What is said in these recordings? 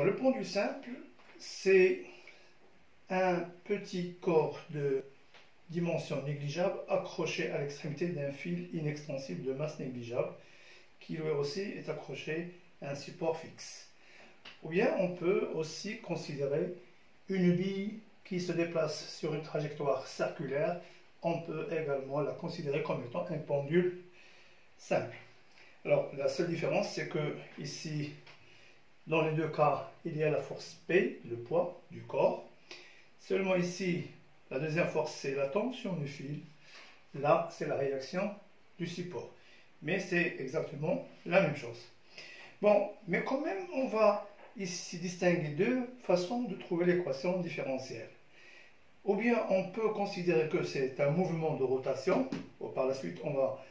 Alors, le pendule simple, c'est un petit corps de dimension négligeable accroché à l'extrémité d'un fil inextensible de masse négligeable qui lui aussi est accroché à un support fixe. Ou bien on peut aussi considérer une bille qui se déplace sur une trajectoire circulaire. On peut également la considérer comme étant un pendule simple. Alors la seule différence, c'est que ici, dans les deux cas, il y a la force P, le poids du corps. Seulement ici, la deuxième force, c'est la tension du fil. Là, c'est la réaction du support. Mais c'est exactement la même chose. Bon, mais quand même, on va ici distinguer deux façons de trouver l'équation différentielle. Ou bien on peut considérer que c'est un mouvement de rotation. Par la suite, on va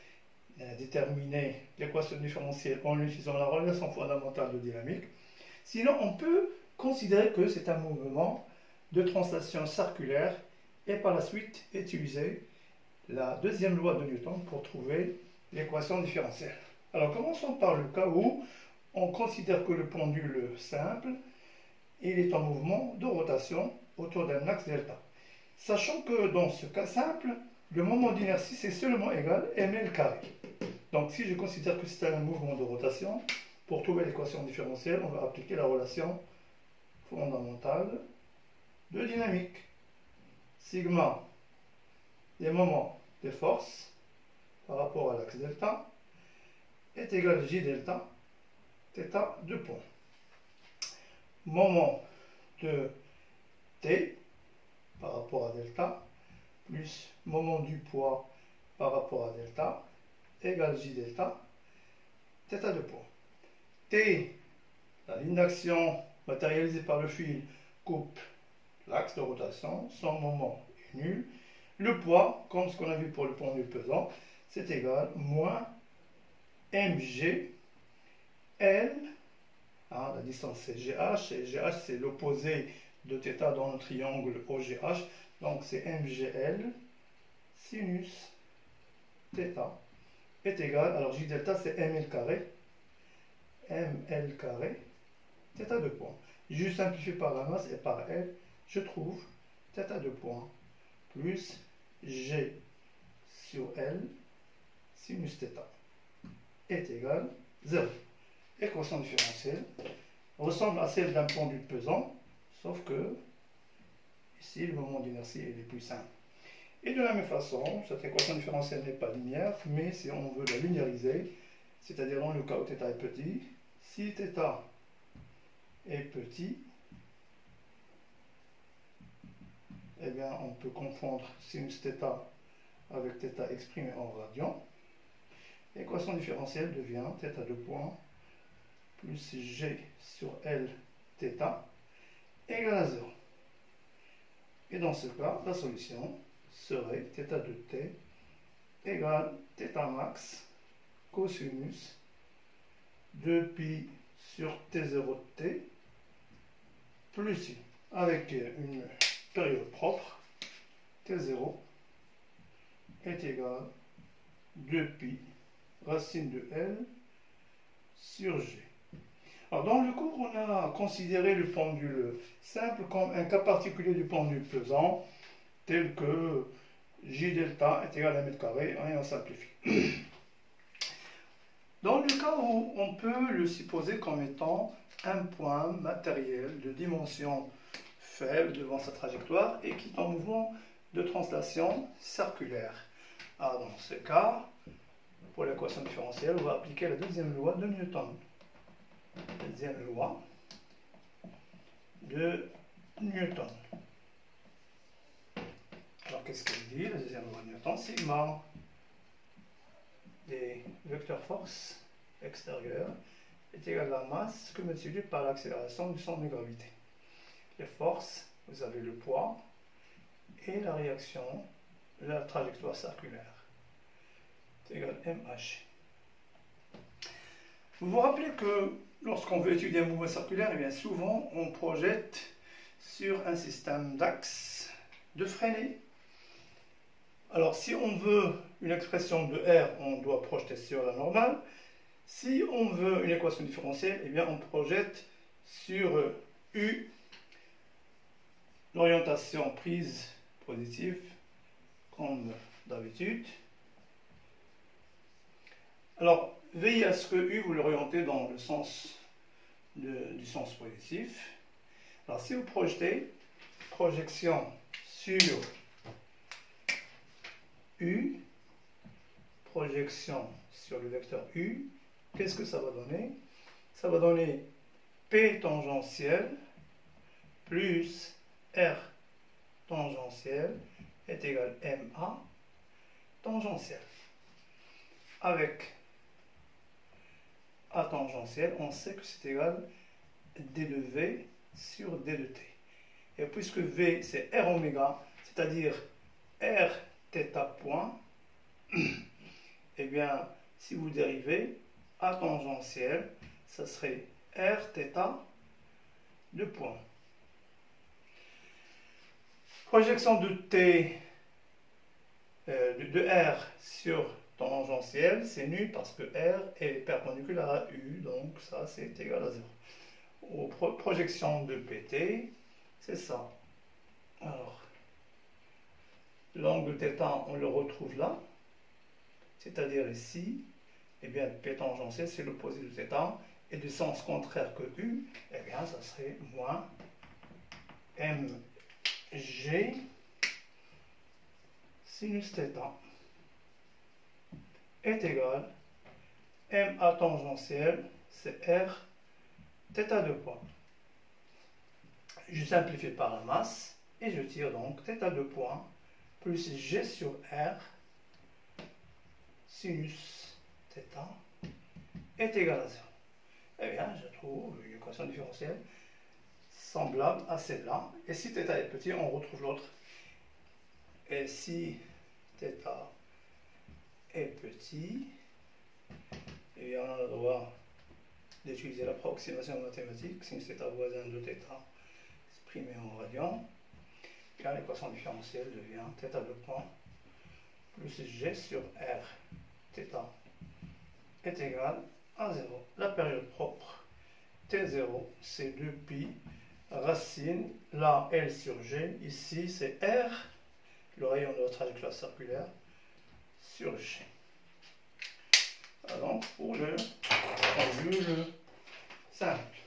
déterminer l'équation différentielle en utilisant la relation fondamentale de dynamique. Sinon, on peut considérer que c'est un mouvement de translation circulaire et par la suite utiliser la deuxième loi de Newton pour trouver l'équation différentielle. Alors commençons par le cas où on considère que le pendule simple, il est en mouvement de rotation autour d'un axe delta. Sachant que dans ce cas simple, le moment d'inertie c'est seulement égal à ml carré. Donc si je considère que c'est un mouvement de rotation, pour trouver l'équation différentielle, on va appliquer la relation fondamentale de dynamique. Sigma des moments des forces par rapport à l'axe delta est égal à J delta, θ de point. Moment de T par rapport à delta plus moment du poids par rapport à delta égale J delta, θ de point. T, la ligne d'action matérialisée par le fil, coupe l'axe de rotation, son moment est nul. Le poids, comme ce qu'on a vu pour le pendule pesant, c'est égal à moins mg L, la distance c'est GH, et GH c'est l'opposé de θ dans le triangle OGH, donc c'est mgl sinus θ est égal, alors J delta c'est ml carré, θ de point. Je simplifie par la masse et par L, je trouve θ de point plus G sur L sinus θ est égal à 0. L'équation différentielle ressemble à celle d'un pendule pesant, sauf que ici le moment d'inertie est plus simple. Et de la même façon, cette équation différentielle n'est pas linéaire, mais si on veut la linéariser, c'est-à-dire dans le cas où θ est petit, si θ est petit, eh bien on peut confondre sinus θ avec θ exprimé en radian. L'équation différentielle devient θ de point plus G sur L θ égale à 0. Et dans ce cas, la solution serait θ de t égale θ max cosinus 2pi sur T0 de t plus I, avec une période propre, T0 est égal à 2pi racine de L sur G. Alors dans le cours, on a considéré le pendule simple comme un cas particulier du pendule pesant, tel que J delta est égal à 1 mètre carré, et on simplifie. Dans le cas où on peut le supposer comme étant un point matériel de dimension faible devant sa trajectoire et qui est en mouvement de translation circulaire. Alors dans ce cas, pour l'équation différentielle, on va appliquer la deuxième loi de Newton. Deuxième loi de Newton. Alors qu'est-ce qu'elle dit, la deuxième loi de Newton? Sigma des vecteurs force extérieure est égal à la masse que multipliée par l'accélération du centre de gravité. Les forces, vous avez le poids et la réaction de la trajectoire circulaire. C'est égal à mh. Vous vous rappelez que lorsqu'on veut étudier un mouvement circulaire, eh bien souvent on projette sur un système d'axe de freinée. Alors si on veut une expression de R, on doit projeter sur la normale. Si on veut une équation différentielle, eh bien on projette sur U, l'orientation prise positive, comme d'habitude. Alors, veillez à ce que U, vous l'orientez dans le sens du sens positif. Alors, si vous projetez, projection sur U, projection sur le vecteur U, qu'est-ce que ça va donner? Ça va donner P tangentiel plus R tangentiel est égal à MA tangentiel. Avec A tangentiel, on sait que c'est égal D de V sur D de T. Et puisque V c'est R oméga, c'est-à-dire R θ point, eh bien, si vous dérivez A tangentiel, ça serait R θ de point. Projection de T, de R sur tangentiel, c'est nul parce que R est perpendiculaire à U, donc ça c'est égal à 0. Aux projections de PT, c'est ça. Alors, l'angle θ, on le retrouve là, c'est-à-dire ici, eh bien, P tangentiel, c'est l'opposé de θ, et du sens contraire que U, eh bien, ça serait moins mg sinus θ est égal ma tangentiel, c'est R θ de point. Je simplifie par la masse, et je tire donc θ de point plus G sur R sinus θ est égal à 0. Eh bien, je trouve une équation différentielle semblable à celle-là. Et si θ est petit, on retrouve l'autre. Et si θ est petit, eh bien, on a le droit d'utiliser l'approximation mathématique, sinus θ voisin de θ exprimé en radian. Et là, l'équation différentielle devient θ de point plus G sur R θ est égal à 0. La période propre T0, c'est 2pi racine, là L sur G, ici c'est R, le rayon de la trajectoire circulaire, sur G. Donc pour le formule simple.